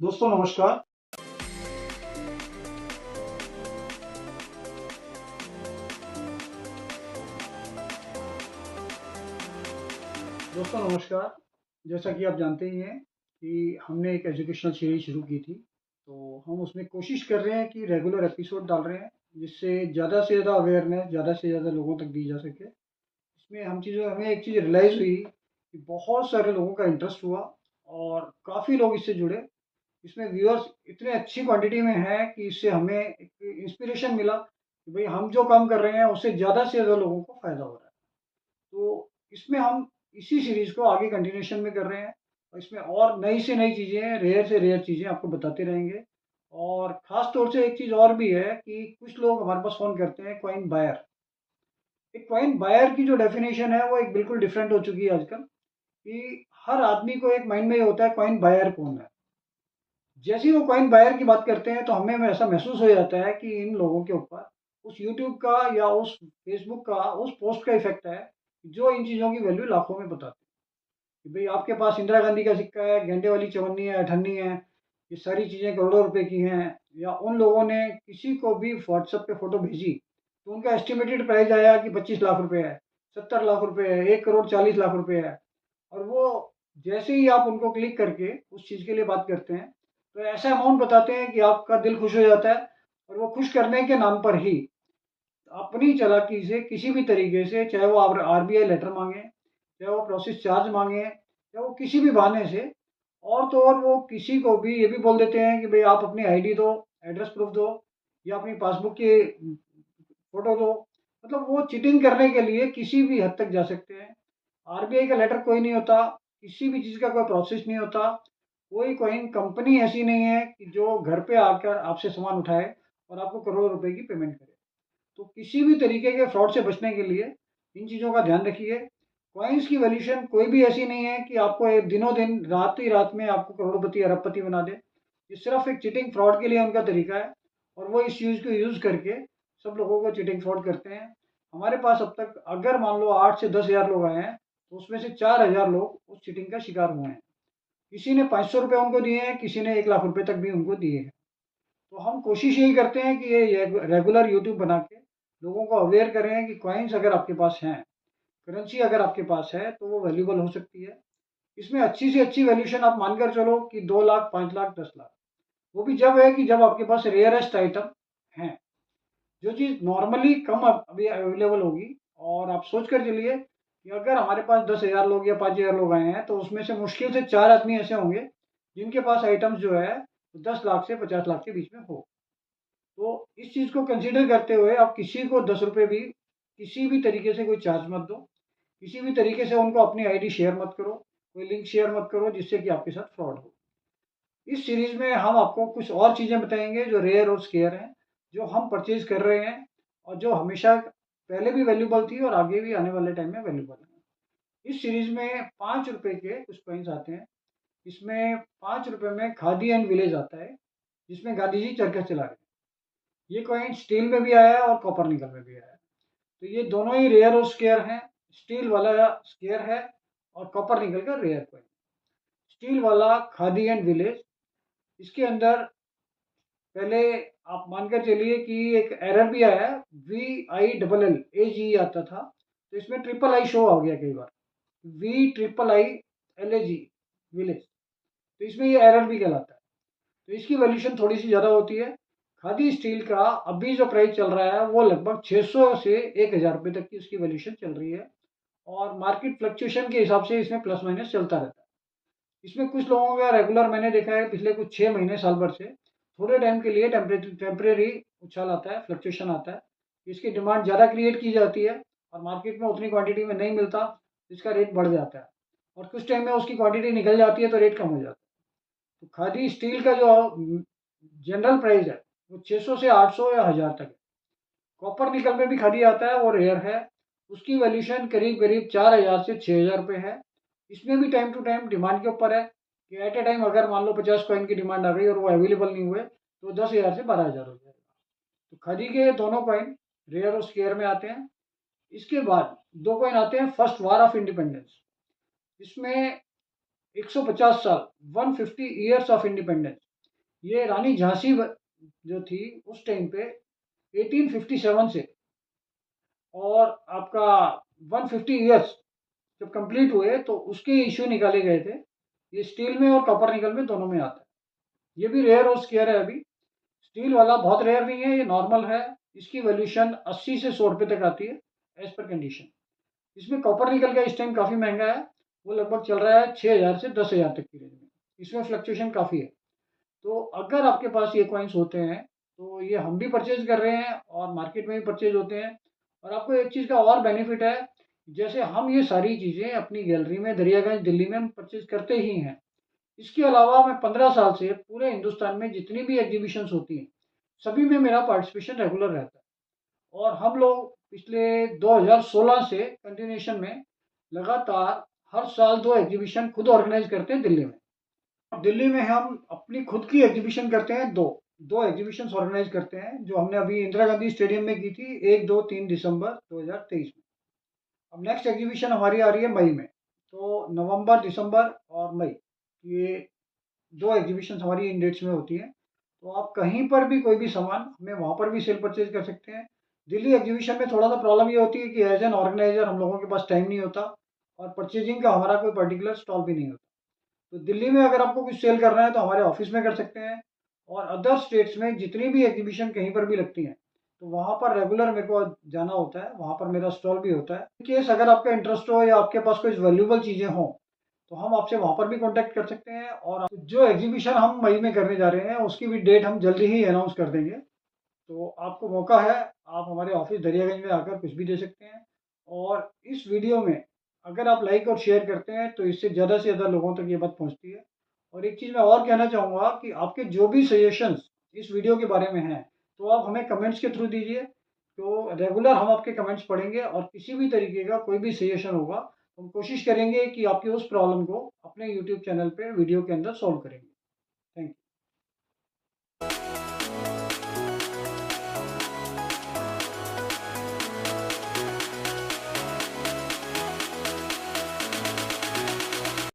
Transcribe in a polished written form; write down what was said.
दोस्तों नमस्कार। दोस्तों नमस्कार। जैसा कि आप जानते ही हैं कि हमने एक एजुकेशनल सीरीज शुरू की थी, तो हम उसमें कोशिश कर रहे हैं कि रेगुलर एपिसोड डाल रहे हैं, जिससे ज़्यादा से ज़्यादा अवेयरनेस ज़्यादा से ज़्यादा लोगों तक दी जा सके। इसमें हमें एक चीज़ रियलाइज़ हुई कि बहुत सारे लोगों का इंटरेस्ट हुआ और काफ़ी लोग इससे जुड़े। इसमें व्यूअर्स इतने अच्छी क्वांटिटी में हैं कि इससे हमें एक इंस्पिरेशन मिला कि भई हम जो काम कर रहे हैं उससे ज़्यादा से ज़्यादा लोगों को फ़ायदा हो रहा है। तो इसमें हम इसी सीरीज़ को आगे कंटिन्यूएशन में कर रहे हैं और इसमें और नई से नई चीज़ें, रेयर से रेयर चीज़ें आपको बताते रहेंगे। और ख़ास तौर से एक चीज़ और भी है कि कुछ लोग हमारे पास फ़ोन करते हैं कॉइन बायर। एक कॉइन बायर की जो डेफ़िनेशन है वो एक बिल्कुल डिफरेंट हो चुकी है आजकल, कि हर आदमी को एक माइंड में ये होता है कॉइन बायर कौन है? जैसे ही वो कॉइन बायर की बात करते हैं तो हमें ऐसा महसूस हो जाता है कि इन लोगों के ऊपर उस यूट्यूब का या उस फेसबुक का उस पोस्ट का इफेक्ट है, जो इन चीज़ों की वैल्यू लाखों में बताते हैं कि भाई आपके पास इंदिरा गांधी का सिक्का है, गेंडे वाली चवन्नी है, अठन्नी है, ये सारी चीज़ें करोड़ों रुपए की हैं। या उन लोगों ने किसी को भी व्हाट्सएप पे फोटो भेजी तो उनका एस्टिमेटेड प्राइस आया कि 25 लाख रुपए है, 70 लाख रुपए है, 1 करोड़ 40 लाख रुपए है। और वो जैसे ही आप उनको क्लिक करके उस चीज़ के लिए बात करते हैं तो ऐसा अमाउंट बताते हैं कि आपका दिल खुश हो जाता है। और वो खुश करने के नाम पर ही अपनी चालाकी से किसी भी तरीके से, चाहे वो आप आरबीआई लेटर मांगे, चाहे वो प्रोसेस चार्ज मांगे, या वो किसी भी बहाने से, और तो और वो किसी को भी ये भी बोल देते हैं कि भाई आप अपनी आईडी दो, एड्रेस प्रूफ दो, या अपनी पासबुक की फोटो दो। मतलब वो चीटिंग करने के लिए किसी भी हद तक जा सकते हैं। आरबीआई का लेटर कोई नहीं होता, किसी भी चीज़ का कोई प्रोसेस नहीं होता, कोई कंपनी ऐसी नहीं है कि जो घर पे आकर आपसे सामान उठाए और आपको करोड़ों रुपए की पेमेंट करे। तो किसी भी तरीके के फ्रॉड से बचने के लिए इन चीज़ों का ध्यान रखिए। कॉइन्स की वैल्यूएशन कोई भी ऐसी नहीं है कि आपको एक दिनों दिन रात ही रात में आपको करोड़पति अरबपति बना दे। ये सिर्फ एक चीटिंग फ्रॉड के लिए उनका तरीका है और वो इस यूज को यूज़ करके सब लोगों को चीटिंग फ्रॉड करते हैं। हमारे पास अब तक अगर मान लो 8 से 10 हज़ार लोग आए हैं तो उसमें से 4 हज़ार लोग उस चीटिंग का शिकार हुए हैं। किसी ने 500 रुपये उनको दिए हैं, किसी ने 1 लाख रुपए तक भी उनको दिए हैं। तो हम कोशिश यही करते हैं कि ये रेगुलर यूट्यूब बना के लोगों को अवेयर करें कि कॉइन्स अगर आपके पास हैं, करेंसी अगर आपके पास है तो वो वैल्यूएबल हो सकती है। इसमें अच्छी से अच्छी वैल्यूएशन आप मानकर चलो कि 2 लाख 5 लाख 10 लाख। वो भी जब है कि जब आपके पास रेयरेस्ट आइटम है। जो चीज़ नॉर्मली कम अभी अवेलेबल होगी। और आप सोच कर चलिए कि अगर हमारे पास 10 हज़ार लोग या 5 हज़ार लोग आए हैं तो उसमें से मुश्किल से 4 आदमी ऐसे होंगे जिनके पास आइटम्स जो है 10 लाख से 50 लाख के बीच में हो। तो इस चीज़ को कंसीडर करते हुए आप किसी को 10 रुपये भी किसी भी तरीके से कोई चार्ज मत दो। किसी भी तरीके से उनको अपनी आईडी शेयर मत करो, कोई लिंक शेयर मत करो जिससे कि आपके साथ फ्रॉड हो। इस सीरीज में हम आपको कुछ और चीज़ें बताएंगे जो रेयर और स्केयर हैं, जो हम परचेज कर रहे हैं और जो हमेशा पहले भी वैल्यूबल थी और आगे भी आने वाले टाइम में वैल्यूबल है। इस सीरीज में 5 रुपए के कुछ कॉइन्स आते हैं। इसमें 5 रुपए में खादी एंड विलेज आता है, जिसमें गांधी जी चरखा चला रहे हैं। ये कॉइन स्टील में भी आया है और कॉपर निकल में भी आया है। तो ये दोनों ही रेयर और स्केयर हैं। स्टील वाला स्केयर है और कॉपर निकल का रेयर कॉइन। स्टील वाला खादी एंड विलेज, इसके अंदर पहले आप मानकर चलिए कि एक एरर भी आया है, VILL आता था, तो इसमें ट्रिपल आई शो हो गया कई बार, VIILAG विलेज। तो इसमें ये एरर भी कहलाता है। तो इसकी वैल्यूशन थोड़ी सी ज़्यादा होती है। खादी स्टील का अभी जो प्राइस चल रहा है वो लगभग 600 से 1000 रुपये तक की उसकी वैल्यूशन चल रही है। और मार्केट फ्लक्चुएशन के हिसाब से इसमें प्लस माइनस चलता रहता है। इसमें कुछ लोगों का रेगुलर मैंने देखा है पिछले कुछ 6 महीने साल भर से थोड़े टाइम के लिए टेम्परेरी उछाल आता है, फ्लक्चुएशन आता है। इसकी डिमांड ज़्यादा क्रिएट की जाती है और मार्केट में उतनी क्वांटिटी में नहीं मिलता, इसका रेट बढ़ जाता है। और कुछ टाइम में उसकी क्वांटिटी निकल जाती है तो रेट कम हो जाता है। तो खादी स्टील का जो जनरल प्राइस है वो 600 से 800 या 1000 तक है। कॉपर निकल में भी खादी आता है और रेयर है। उसकी वैल्यूशन करीब करीब 4000 से 6000 रुपये है। इसमें भी टाइम टू टाइम डिमांड के ऊपर है कि एट ए टाइम अगर मान लो 50 कॉइन की डिमांड आ गई और वो अवेलेबल नहीं हुए तो 10,000 से 12,000 हो जाएगा। तो खादी के दोनों कॉइन रेयर और स्केयर में आते हैं। इसके बाद दो कॉइन आते हैं फर्स्ट वार ऑफ इंडिपेंडेंस। इसमें 150 साल 150 ईयर्स ऑफ इंडिपेंडेंस ये रानी झांसी जो थी उस टाइम पे 1857 से, और आपका 150 ईयर्स जब कंप्लीट हुए तो उसके इश्यू निकाले गए थे। ये स्टील में और कॉपर निकल में दोनों में आता है। ये भी रेयर और स्केयर है अभी। स्टील वाला बहुत रेयर नहीं है, ये नॉर्मल है। इसकी वैल्यूशन 80 से 100 रुपये तक आती है एज पर कंडीशन। इसमें कॉपर निकल का इस टाइम काफ़ी महंगा है। वो लगभग चल रहा है 6,000 से 10,000 तक की रेंज में। इसमें फ्लक्चुएशन काफ़ी है। तो अगर आपके पास ये कॉइन्स होते हैं तो ये हम भी परचेज कर रहे हैं और मार्केट में भी परचेज होते हैं। और आपको एक चीज़ का और बेनिफिट है, जैसे हम ये सारी चीज़ें अपनी गैलरी में दरियागंज दिल्ली में हम परचेज करते ही हैं। इसके अलावा मैं 15 साल से पूरे हिंदुस्तान में जितनी भी एग्जीबिशंस होती हैं सभी में मेरा पार्टिसिपेशन रेगुलर रहता है। और हम लोग पिछले 2016 से कंटिन्यूएशन में लगातार हर साल 2 एग्जीबिशन खुद ऑर्गेनाइज करते हैं दिल्ली में। दिल्ली में हम अपनी खुद की एग्जीबिशन करते हैं, दो दो एग्जीबिशंस ऑर्गेनाइज करते हैं, जो हमने अभी इंदिरा गांधी स्टेडियम में की थी 1, 2, 3 दिसंबर 2023 में। अब नेक्स्ट एग्जीबिशन हमारी आ रही है मई में। तो नवंबर, दिसंबर और मई, ये 2 एग्जीबिशन हमारी इन डेट्स में होती हैं। तो आप कहीं पर भी कोई भी सामान हमें वहाँ पर भी सेल परचेज कर सकते हैं। दिल्ली एग्जीबिशन में थोड़ा सा प्रॉब्लम ये होती है कि एज एन ऑर्गेनाइजर हम लोगों के पास टाइम नहीं होता, और परचेजिंग का हमारा कोई पर्टिकुलर स्टॉल भी नहीं होता। तो दिल्ली में अगर आपको कुछ सेल करना है तो हमारे ऑफिस में कर सकते हैं। और अदर स्टेट्स में जितनी भी एग्जीबिशन कहीं पर भी लगती हैं तो वहाँ पर रेगुलर मेरे को जाना होता है, वहाँ पर मेरा स्टॉल भी होता है। इन केस अगर आपका इंटरेस्ट हो या आपके पास कुछ वैल्यूबल चीज़ें हों तो हम आपसे वहाँ पर भी कांटेक्ट कर सकते हैं। और जो एग्जीबिशन हम मई में करने जा रहे हैं उसकी भी डेट हम जल्दी ही अनाउंस कर देंगे। तो आपको मौका है, आप हमारे ऑफिस दरियागंज में आकर कुछ भी दे सकते हैं। और इस वीडियो में अगर आप लाइक और शेयर करते हैं तो इससे ज़्यादा से ज़्यादा लोगों तक ये बात पहुंचती है। और एक चीज़ मैं और कहना चाहूँगा कि आपके जो भी सजेशंस इस वीडियो के बारे में हैं तो आप हमें कमेंट्स के थ्रू दीजिए। तो रेगुलर हम आपके कमेंट्स पढ़ेंगे और किसी भी तरीके का कोई भी सजेशन होगा तो हम कोशिश करेंगे कि आपकी उस प्रॉब्लम को अपने यूट्यूब चैनल पे वीडियो के अंदर सॉल्व करेंगे। Thank you.